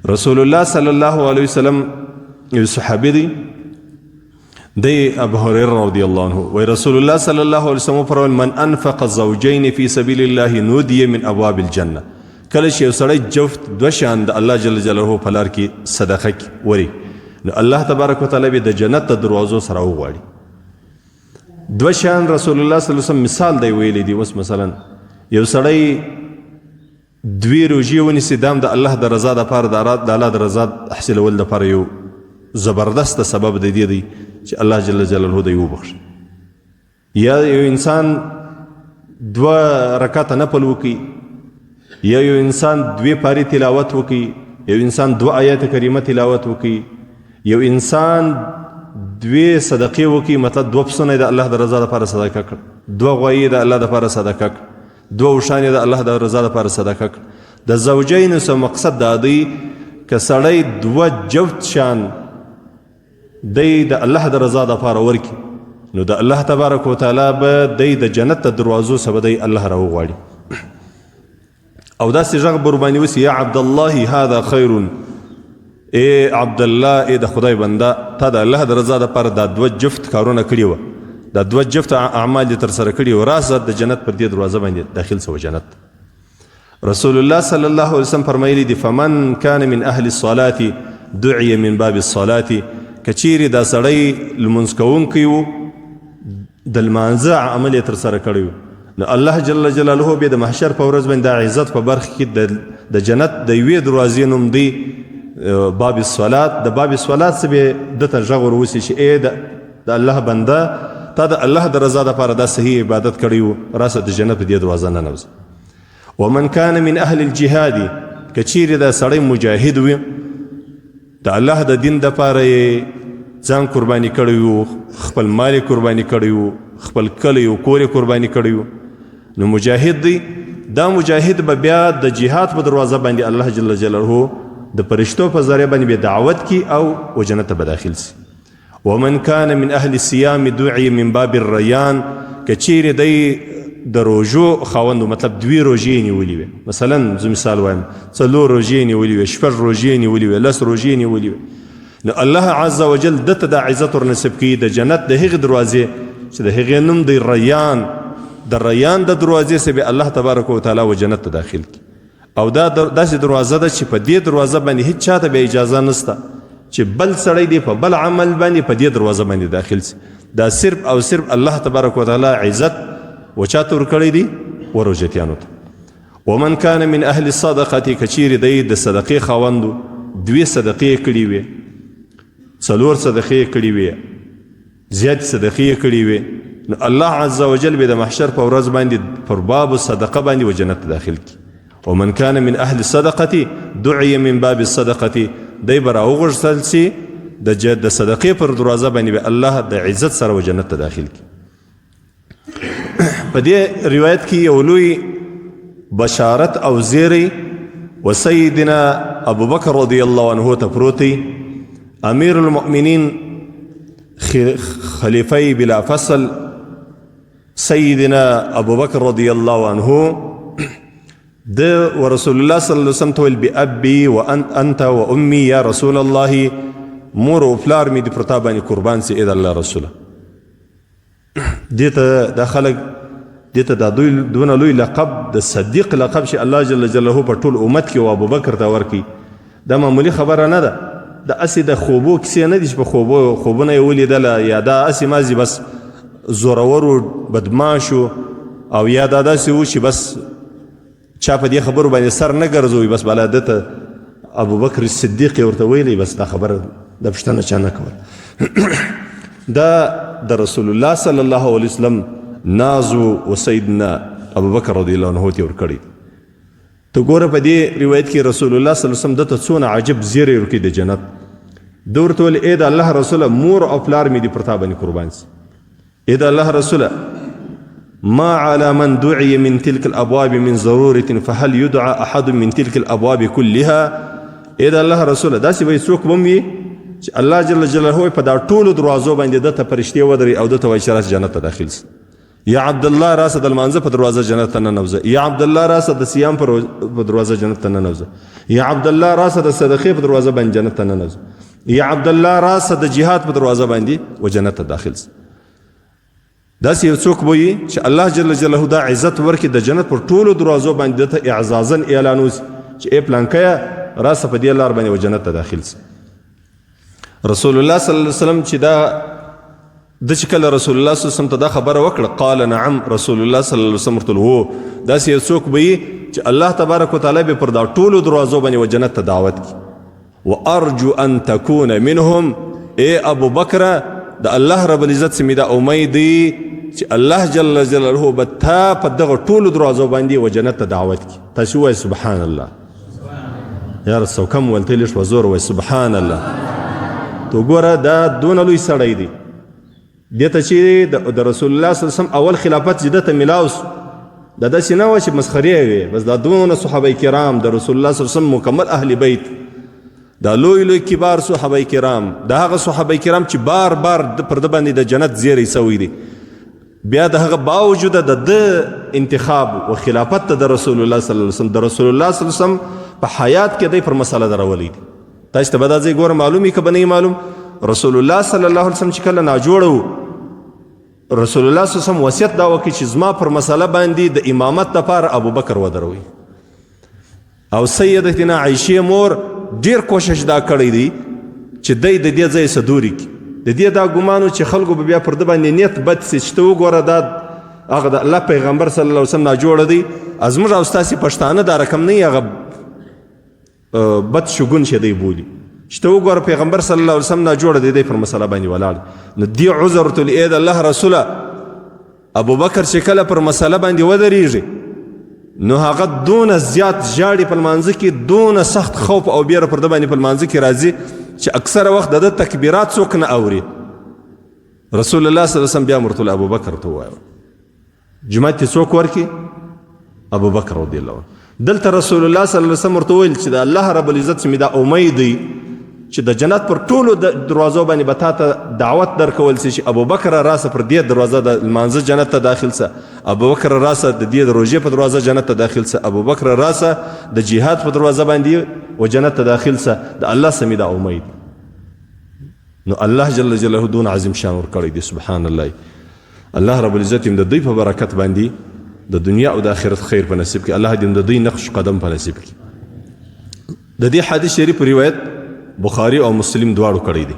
رسول الله صلی الله علیه وسلم یو صحابي دی ابو هريره رضی الله عنه و رسول الله صلی الله علیه وسلم فرمایل من انفق الزوجين في سبيل الله نودي من ابواب الجنه. کله چې یو سړی جفت دو شان د الله جل جلاله په لار کې صدقه وري نو الله تبارک وتعالى به د جنت د دروازو سره وغواړي. دو شان رسول الله صلی الله علیه وسلم مثال دی ویلی دی. اوس مثلا یو سړی دوی روژې ونیسي دام د الله د رضا دپاره د الله د رضا حاصلول دپاره یو زبردست سبب د دې دی چې الله جل جلاله دی وبخښي. یا یو انسان دوه رکعته نفل وکړي یا یو انسان دوی پاری تلاوت وکړي یو انسان دو آیات کریمه تلاوت وکړي یو انسان دوی صدقې وکړي مطلب دو پسونه د الله د رضا دپاره صدقه کړ دو غوایي د الله دپاره صدقه کړ دو اوښانې د الله د رضا دپاره صدقه کړ. د زوجینو څه مقصد دا دی که سړی دوه جفت شان دی د الله د رضا دپاره ورکړي نو د الله تبارک وتعالی به دی د جنت د دروازو څخه به دی الله راوغواړي او داسې غږ به ورباندې وسي یا عبدالله هذا خیر ای عبدالله ای د خدای بنده تا د الله د رضا دپاره دا دوه جفت کارونه کړي وه دا دوه جفت اعمال دې ترسره کړي وه راسه د جنت پر دې دروازه باندې داخل سوه جنت. رسول الله صلی الله علیه وسلم فرمایلی دی فمن کان من اهل الصلاة دعی من باب الصلاة که چیرې دا سړی لمونځ کوونکی و د لمانځه عمل یې ترسره کړی و نو الله جل جلاله به د محشر په ورځ باندې د عزت په برخه کې د جنت د یوې دروازې نوم دی باب الصلاة. د باب الصلاة څه به دته غږ ور وسي چې ای د الله بنده تا د الله د رضا دپاره دا صحیح عبادت کړی و راسه د جنت په دې دروازه ننوځه. ومن کان من اهل الجهاد که چیرې دا سړی مجاهد وي د الله د دین دپاره یې ځان قرباني کړی و خپل مال یې قرباني کړی و خپل کلی و کور یې قرباني کړی و نو مجاهد دی. دا مجاهد به بیا د جهاد په دروازه باندې الله جل جلاله د فرشتو په ذریعه باندې به دعوت کی او جنت به داخل سی. ومن کان من اهل الصيام دعی من باب الریان که چیرې دی د روژو خاوندو مطلب دوی روژې نیولي وي مثلا زه مثال وایم 4 روژې نیولي وي 6 روژې نیولي وي 10 روژې نیولي وي نو الله عز وجل دته د عزت ورنصیب کوي د جنت د هغې دروازې چې د هغې نوم دی ریان د ریان د دروازې څخه به الله تبارک وتعالی و جنت ته داخل کی او دا داسې دروازه ده چې په دې دروازه باندې هیڅ چاته به اجازه نشته چې بل سړی دی په بل عمل باندې په دې دروازه باندې داخل سي. دا صرف او صرف الله تبارک وتعالی عزت و چاته ورکړی دی وروجتیانو ته. ومن کان من اهل الصدقه که چیرې دی د صدقې خاوندو دوی صدقې کړي وي 4 صدقې کړي وي زیات صدقې کړي وي نو الله عز وجل به د محشر په ورځ باندې پر باب الصدقه باندې و جنت داخل کی. ومن کان من اهل الصدقه دعی من باب الصدقه دی به راوغورځل سي د صدقې پر دروازه باندې به الله د عزت سره و جنت ته داخل کی. په دې روایت کې یو لوی بشارت او زیری و سیدنا ابو بکر رضی الله عنه ته پروتی امیر المؤمنین خلیفه بلا فصل سیدنا ابو بکر رضی الله عنه ده ورسول الله صلی الله علیه وسلم تول بأبي وانت وامي یا رسول الله مور و پلار می دی پرتا باندې قربان سي اې د الله رسوله. دیته دا خلق دیته دا دونه لوی لقب د صدیق لقب چې الله جل جلاله په ټول امت کې او ابو بکر ته ورکی دا معمولی خبره نه ده. دا اسی د خوبو کیسې نه دي چې په خوبونه یې ولیدله یا دا اسی مازي بس زورور بدماشو او یا دا داسې و چې بس چا په دې خبرو باندې سر نه ګرځوي بس بلا دته ابو بکر صدیق ورته ویلی بس دا خبره د پښتنه چا نه کول. دا د رسول الله صلی الله علیه وسلم نازو و سیدنا ابو بکر رضی الله عنه ته ورکړي. ته ګوره په دې روایت کې رسول الله صلی الله علیه وسلم دته څونه عجب زیری ورکړي د جنت. ده ورته ویل ای د الله رسوله مور او پلار مې دې پر تا باندې قربان سي. ای د الله رسوله ما على من دعي من تلك الابواب من ضروره فهل يدعى احد من تلك الابواب كلها. ای د الله رسوله داسې به څوک بم وي چې الله جل جلاله په دا ټولو دروازو باندې دته فرشتې ودري او دته وایي چې راشه جنت ته داخل سي یا عبدالله راسه د لمانځه په دروازه جنت ته ننوځه، یا عبدالله راسه د صیام په دروازه جنت ته ننوځه، یا عبدالله راسه د صدقې په دروازه باندې جنت ته ننوځه، یا عبدالله راسه د جهاد په دروازه باندې و جنت ته داخل سه. داسې یو څوک به وي چې الله جل جلاله دا عزت ورکړي د جنت پر ټولو دروازو باندې دته اعزازا اعلان وسي چې ای پلانکیه راسه په دې لار باندې و جنت ته داخل سه. رسول الله صلی الله علیه وسلم چې دا د چې کله رسول الله صلی الله علیه وسلم ته دا خبره وکړه قال نعم، رسول الله صلی الله علیه وسلم ورته هو. داسې یو څوک به وي چې الله تبارک وتعالی به پر دا ټولو دروازو باندې و جنت ته دعوت کړي. وارجو ان تكون منهم، ای ابو بکر د الله رب العزت سمې دا امید دی چې الله جل جلاله به تا په دغه ټولو دروازو باندې و جنت ته دعوت کړي. تاسو وایئ سبحان الله. یا رسول کم ولته لږ وزور وایئ سبحان الله. تو ګوره دا دونه لوی سړی دی، دې ته چې د رسول الله صلی الله علیه وسلم اول خلافت چې ده ته میلاو سو دا داسې نه وه چې مسخرې وې، بس دا دونه صحابه کرام د رسول الله صلی الله علیه وسلم مکمل اهل بیت، دا لوی لوی کبار صحابه کرام، دا هغه صحابه کرام چې بار بار پر ده باندې د جنت زیری سوی دی، بیا د هغه باوجوده د ده انتخاب و خلافت ته د رسول الله صلی الله علیه وسلم د رسول الله صلی الله علیه وسلم په حیات کې دی پر مسله درولی دی. تاسو ته به دا ځای ګوره معلوم وي که به نه معلوم. رسول الله صلی الله علیه وسلم چې کله ناجوړه و، رسول الله صلی الله علیه وسلم وصیت دا وکړي چې زما پر مسله باندې د امامت لپاره ابوبکر ودروي. او سیدتنا عایشې مور ډیر کوشش دا کړی دی چې دی د دې ځای څه دوري کړي. د دې دا ګمانو چې خلکو به بیا پر ده باندې نیت بد سي چې ته وګوره دا هغه د الله پیغمبر صلی الله علیه وسلم ناجوړه دی، زموږ او ستاسې پښتانه دا رقم نه هغه بد شګون چې دی بولي چې ته وګوره پیغمبر صلی الله علیه وسلم ناجوړه دی پر مسله باندې ولاړ. نو دې عذر ورته ویل ای د الله رسوله ابوبکر چې کله پر مسله باندې ودرېږي نو هغه دونه زیات ژاړي په لمانځه کې، دونه سخت خوف او بیره پر ده باندې په لمانځه کې راځي چې اکثره وخت د ده تکبیرات څوک نه اوري. رسول الله صلی الله علیه وسلم بیا ورته ابوبکر ته ووایه جماعت ته څوک ورکړي؟ ابوبکر رضی الله عنه. دلته رسول الله صلی الله علیه وسلم ورته ویل چې د الله رب العزت سمې دا امید دی چې د جنت پر ټولو دروازو باندې به تا ته دعوت درکول سي چې ابوبکر راسه پر دې دروازه د لمانځه جنت ته داخل سه، ابوبکر راسه د دې د روژې په دروازه جنت ته داخل سه، ابوبکر راسه د جهاد په دروازه باندې و جنت ته داخل سه. د الله سمې دا امید. نو الله جل جلاله دون عظیم شان ورکړی دی. سبحان الله. الله رب العزت د دوی په برکت باندې د دنیا او د آخرت خیر په نصیب کړي. الله دې د دوی نقش قدم په نصیب کړي. د دې حدیث شریف روایت بخاری او مسلم دواړو کړی دی.